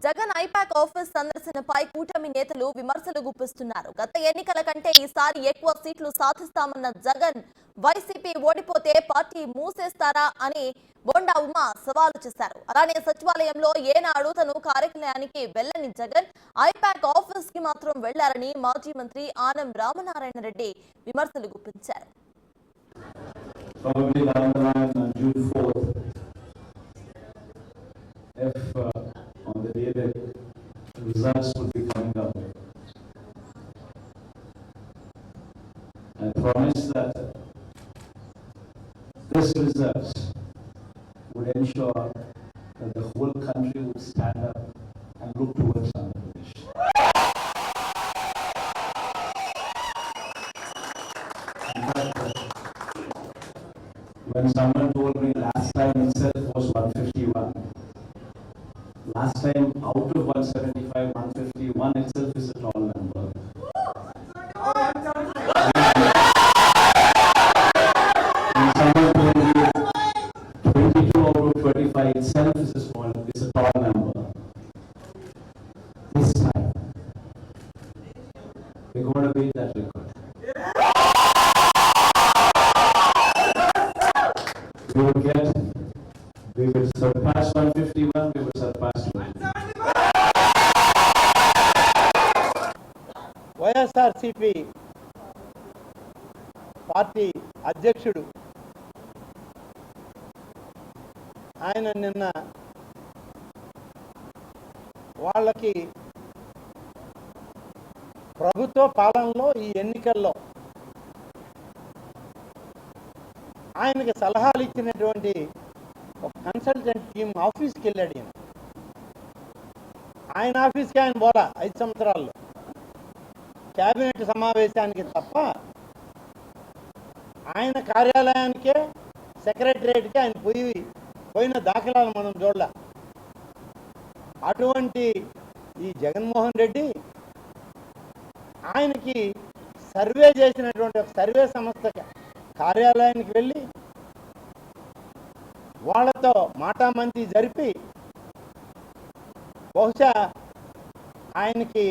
Jagan I-PAC office సందర్శనపై కూటమి నేతలు విమర్శలు గుప్పిస్తున్నారు. గత ఎన్నికల కంటే ఈసారి ఎక్కువ సీట్లు సాధిస్తామన్న జగన్ వైసీపీ ఓడిపోతే పార్టీ మూసేస్తారా అని బొండా ఉమా సవాలు చేశారు. అలానే సచివాలయంలో ఏనాడు తను కార్యాలయానికి వెళ్లని జగన్ ఐపాక్ ఆఫీస్ కి మాత్రం వెళ్లారని మాజీ మంత్రి ఆనం రామనారాయణ రెడ్డి విమర్శలు గుప్పించారు. On the day that results would be coming up, I promise that this results would ensure that the whole country would stand up and look towards Andhra Pradesh. In fact, when someone told me last time itself was 151, last time out of 175, 151 itself is a tall number. And someone told me 22 out of 25 itself is a tall number. This time, we're going to beat that record. We will surpass 151, we will surpass 20. YSRCP party అధ్యక్షుడు ఆయన నిన్న వాళ్ళకి ప్రభుత్వ పాలనలో ఈ ఎన్నికల్లో ఆయనకి సలహాలు ఇచ్చినటువంటి ఒక కన్సల్టెంట్ టీం ఆఫీస్కి వెళ్ళాడు. ఆయన ఆఫీస్కి ఆయన పోలా 5 సంవత్సరాల్లో క్యాబినెట్ సమావేశానికి తప్ప ఆయన కార్యాలయానికే సెక్రటరియట్కి ఆయన పోయిన దాఖలాలు మనం చూడాల. అటువంటి ఈ జగన్మోహన్ రెడ్డి ఆయనకి సర్వే చేసినటువంటి ఒక సర్వే సంస్థ కార్యాలయానికి వెళ్ళి వాళ్ళతో మాటామంతి జరిపి బహుశా ఆయనకి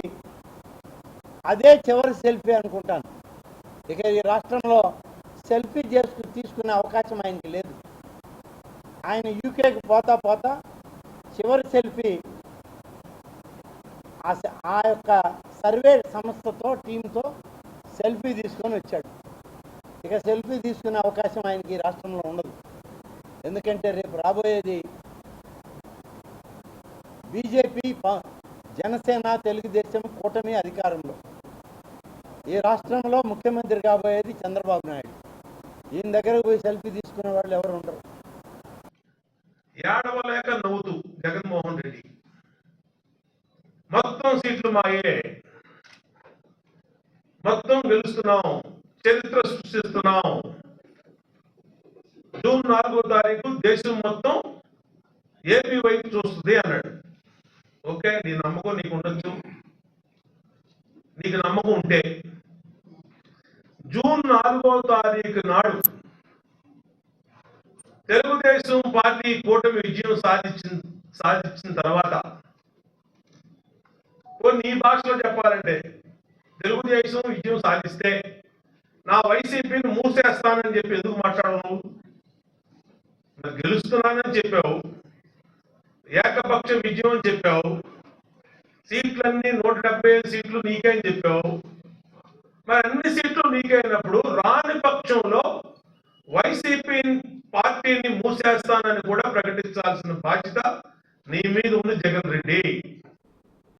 అదే చివరి సెల్ఫీ అనుకుంటాను. ఇక ఈ రాష్ట్రంలో సెల్ఫీ తీసుకునే అవకాశం ఆయనకి లేదు. ఆయన యూకేకి పోతా చివరి సెల్ఫీ ఆ యొక్క సర్వే సంస్థతో టీంతో సెల్ఫీ తీసుకొని వచ్చాడు. ఇక సెల్ఫీ తీసుకునే అవకాశం ఆయనకి ఈ రాష్ట్రంలో ఉండదు. ఎందుకంటే రేపు రాబోయేది బీజేపీ, జనసేన, తెలుగుదేశం కూటమి అధికారంలో. ఈ రాష్ట్రంలో ముఖ్యమంత్రి కాబోయేది చంద్రబాబు నాయుడు. ఈయన దగ్గరకు పోయి సెల్ఫీ తీసుకునే వాళ్ళు ఎవరు ఉండరు. ఏడవలేక నవ్వుతూ జగన్మోహన్ రెడ్డి మొత్తం సీట్లు మాయే, మొత్తం గెలుస్తున్నాం, చరిత్ర సృష్టిస్తున్నాం, జూన్ 4వ తారీఖు దేశం మొత్తం ఏపీ వైపు చూస్తుంది అన్నాడు. ఓకే, నీ నమ్మకం నీకు ఉండొచ్చు. నీకు నమ్మకం ఉంటే జూన్ 4వ తారీఖు నాడు తెలుగుదేశం పార్టీ కూటమి విజయం సాధించిన తర్వాత, నీ భాషలో చెప్పాలంటే తెలుగుదేశం విజయం సాధిస్తే నా వైసీపీని మూసేస్తానని చెప్పి ఎందుకు మాట్లాడవు? నువ్వు గెలుస్తున్నానని చెప్పావు, ఏకపక్ష విజయం అని చెప్పావు, సీట్లన్నీ 175 సీట్లు నీకే అని చెప్పావు. మరి అన్ని సీట్లు నీకే అయినప్పుడు రాని పక్షంలో వైసీపీ పార్టీని మూసేస్తానని కూడా ప్రకటించాల్సిన బాధ్యత నీ మీద ఉంది జగన్ రెడ్డి.